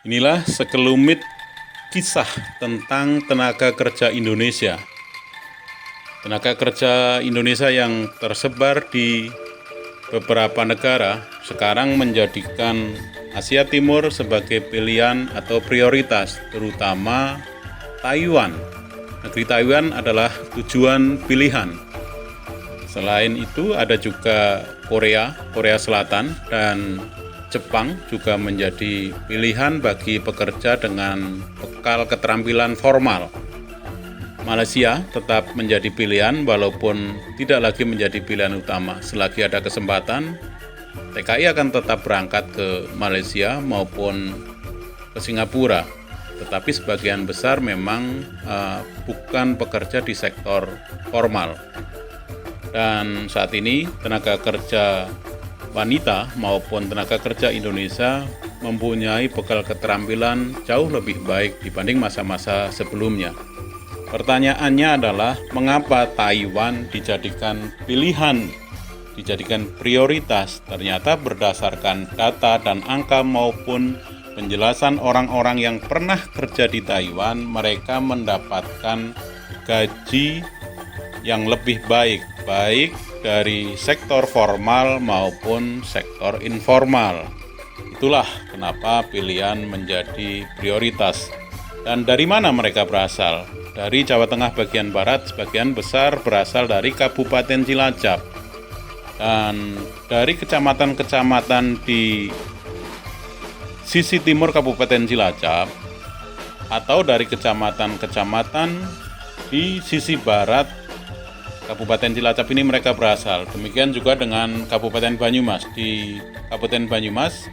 Inilah sekelumit kisah tentang tenaga kerja Indonesia. Tenaga kerja Indonesia yang tersebar di beberapa negara sekarang menjadikan Asia Timur sebagai pilihan atau prioritas, terutama Taiwan. Negeri Taiwan adalah tujuan pilihan. Selain itu ada juga Korea Selatan dan Jepang juga menjadi pilihan bagi pekerja dengan bekal keterampilan formal. Malaysia tetap menjadi pilihan walaupun tidak lagi menjadi pilihan utama. Selagi ada kesempatan, TKI akan tetap berangkat ke Malaysia maupun ke Singapura. Tetapi sebagian besar memang bukan pekerja di sektor formal. Dan saat ini tenaga kerja wanita maupun tenaga kerja Indonesia mempunyai bekal keterampilan jauh lebih baik dibanding masa-masa sebelumnya. Pertanyaannya adalah mengapa Taiwan dijadikan pilihan, dijadikan prioritas? Ternyata berdasarkan data dan angka maupun penjelasan orang-orang yang pernah kerja di Taiwan, mereka mendapatkan gaji yang lebih baik dari sektor formal maupun sektor informal. Itulah kenapa pilihan menjadi prioritas. Dan dari mana mereka berasal? Dari Jawa Tengah bagian barat, sebagian besar berasal dari Kabupaten Cilacap. Dan dari kecamatan-kecamatan di sisi timur Kabupaten Cilacap, atau dari kecamatan-kecamatan di sisi barat Kabupaten Cilacap ini mereka berasal. Demikian juga dengan Kabupaten Banyumas. Di Kabupaten Banyumas,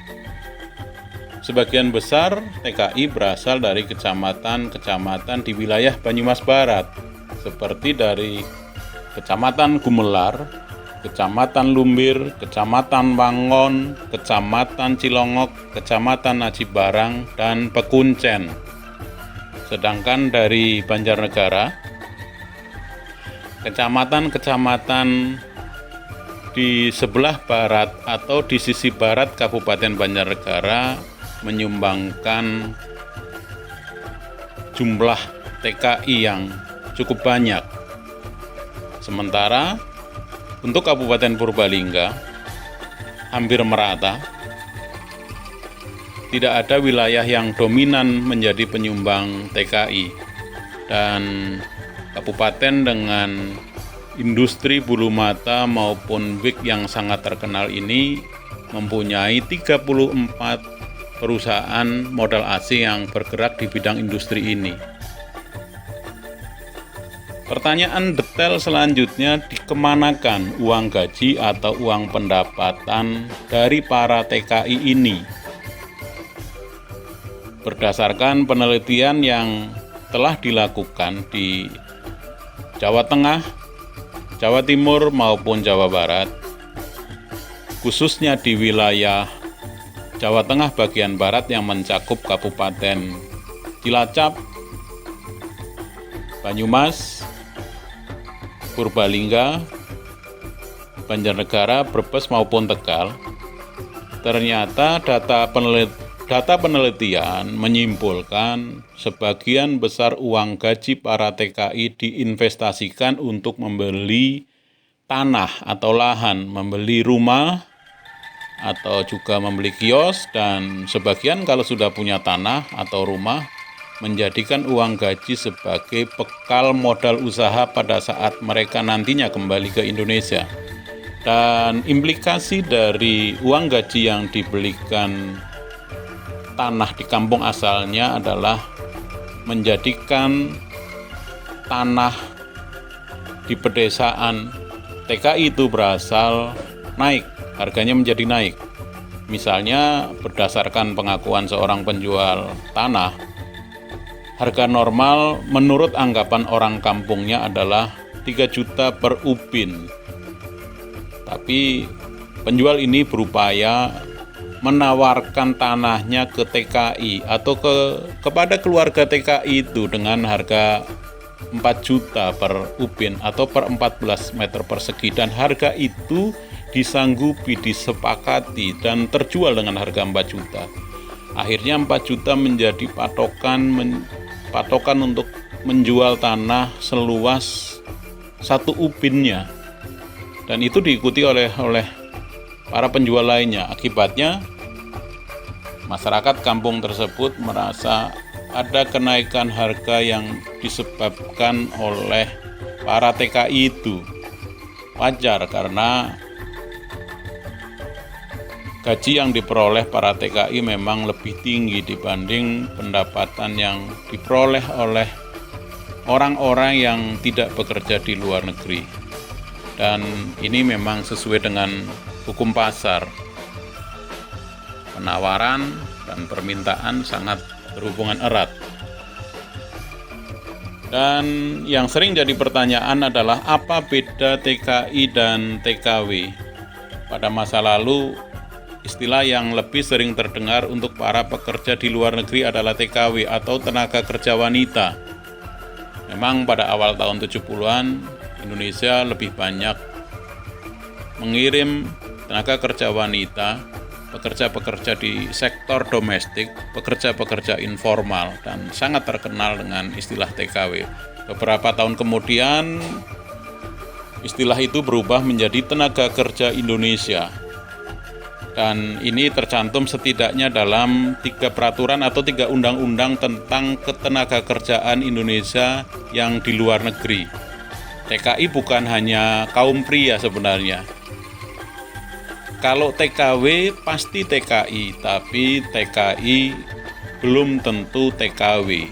sebagian besar TKI berasal dari kecamatan-kecamatan di wilayah Banyumas Barat, seperti dari Kecamatan Gumelar, Kecamatan Lumbir, Kecamatan Wangon, Kecamatan Cilongok, Kecamatan Aji Barang, dan Pekuncen. Sedangkan dari Banjarnegara, kecamatan-kecamatan di sebelah barat atau di sisi barat Kabupaten Banjarnegara menyumbangkan jumlah TKI yang cukup banyak. Sementara untuk Kabupaten Purbalingga hampir merata, tidak ada wilayah yang dominan menjadi penyumbang TKI, dan kabupaten dengan industri bulu mata maupun wig yang sangat terkenal ini mempunyai 34 perusahaan modal asing yang bergerak di bidang industri ini. Pertanyaan detail selanjutnya, dikemanakan uang gaji atau uang pendapatan dari para TKI ini? Berdasarkan penelitian yang telah dilakukan di Jawa Tengah, Jawa Timur maupun Jawa Barat, khususnya di wilayah Jawa Tengah bagian barat yang mencakup Kabupaten Cilacap, Banyumas, Purbalingga, Banjarnegara, Brebes maupun Tegal, ternyata data penelitian menyimpulkan sebagian besar uang gaji para TKI diinvestasikan untuk membeli tanah atau lahan, membeli rumah atau juga membeli kios, dan sebagian kalau sudah punya tanah atau rumah menjadikan uang gaji sebagai bekal modal usaha pada saat mereka nantinya kembali ke Indonesia. Dan implikasi dari uang gaji yang dibelikan tanah di kampung asalnya adalah menjadikan tanah di pedesaan TKI itu berasal naik, harganya menjadi naik. Misalnya berdasarkan pengakuan seorang penjual tanah, harga normal menurut anggapan orang kampungnya adalah 3 juta per ubin. Tapi penjual ini berupaya menawarkan tanahnya ke TKI atau kepada keluarga TKI itu dengan harga 4 juta per ubin atau per 14 meter persegi, dan harga itu disanggupi, disepakati dan terjual dengan harga 4 juta. Akhirnya 4 juta menjadi patokan untuk menjual tanah seluas 1 ubinnya. Dan itu diikuti oleh para penjual lainnya. Akibatnya masyarakat kampung tersebut merasa ada kenaikan harga yang disebabkan oleh para TKI itu. Wajar karena gaji yang diperoleh para TKI memang lebih tinggi dibanding pendapatan yang diperoleh oleh orang-orang yang tidak bekerja di luar negeri. Dan ini memang sesuai dengan hukum pasar. Penawaran dan permintaan sangat berhubungan erat. Dan yang sering jadi pertanyaan adalah apa beda TKI dan TKW? Pada masa lalu, istilah yang lebih sering terdengar untuk para pekerja di luar negeri adalah TKW atau tenaga kerja wanita. Memang pada awal tahun 70-an, Indonesia lebih banyak mengirim tenaga kerja wanita, pekerja-pekerja di sektor domestik, pekerja-pekerja informal, dan sangat terkenal dengan istilah TKW. Beberapa tahun kemudian, istilah itu berubah menjadi tenaga kerja Indonesia. Dan ini tercantum setidaknya dalam 3 peraturan atau 3 undang-undang tentang ketenaga kerjaan Indonesia yang di luar negeri. TKI bukan hanya kaum pria sebenarnya. Kalau TKW pasti TKI, tapi TKI belum tentu TKW.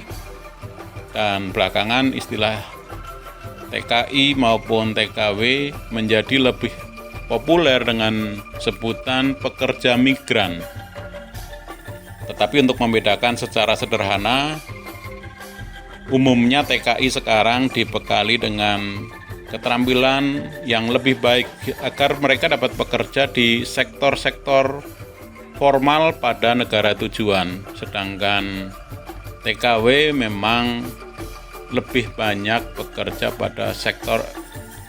Dan belakangan istilah TKI maupun TKW menjadi lebih populer dengan sebutan pekerja migran. Tetapi untuk membedakan secara sederhana, umumnya TKI sekarang dibekali dengan keterampilan yang lebih baik agar mereka dapat bekerja di sektor-sektor formal pada negara tujuan. Sedangkan TKW memang lebih banyak bekerja pada sektor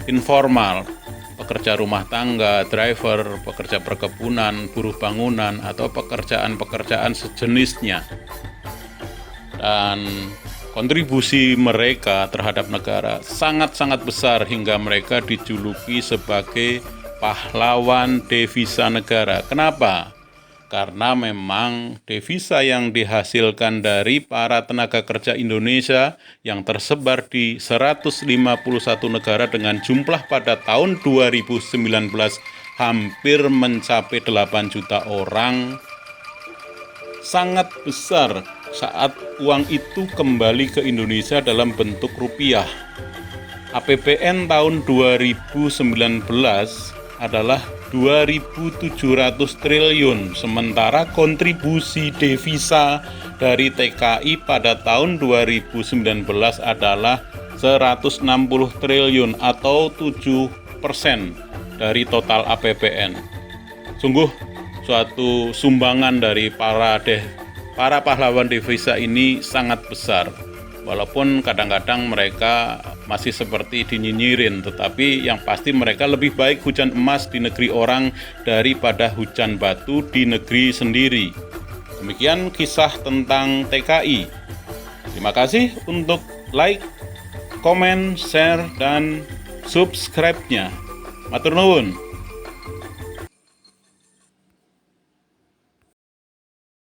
informal, pekerja rumah tangga, driver, pekerja perkebunan, buruh bangunan, atau pekerjaan-pekerjaan sejenisnya. Dan kontribusi mereka terhadap negara sangat-sangat besar hingga mereka dijuluki sebagai pahlawan devisa negara. Kenapa? Karena memang devisa yang dihasilkan dari para tenaga kerja Indonesia yang tersebar di 151 negara dengan jumlah pada tahun 2019 hampir mencapai 8 juta orang, sangat besar saat uang itu kembali ke Indonesia dalam bentuk rupiah. APBN tahun 2019 adalah 2.700 triliun, sementara kontribusi devisa dari TKI pada tahun 2019 adalah 160 triliun atau 7% dari total APBN. Sungguh suatu sumbangan dari para pahlawan devisa ini sangat besar. Walaupun kadang-kadang mereka masih seperti dinyinyirin, tetapi yang pasti mereka lebih baik hujan emas di negeri orang daripada hujan batu di negeri sendiri. Demikian kisah tentang TKI. Terima kasih untuk like, komen, share, dan subscribe-nya. Matur nuwun.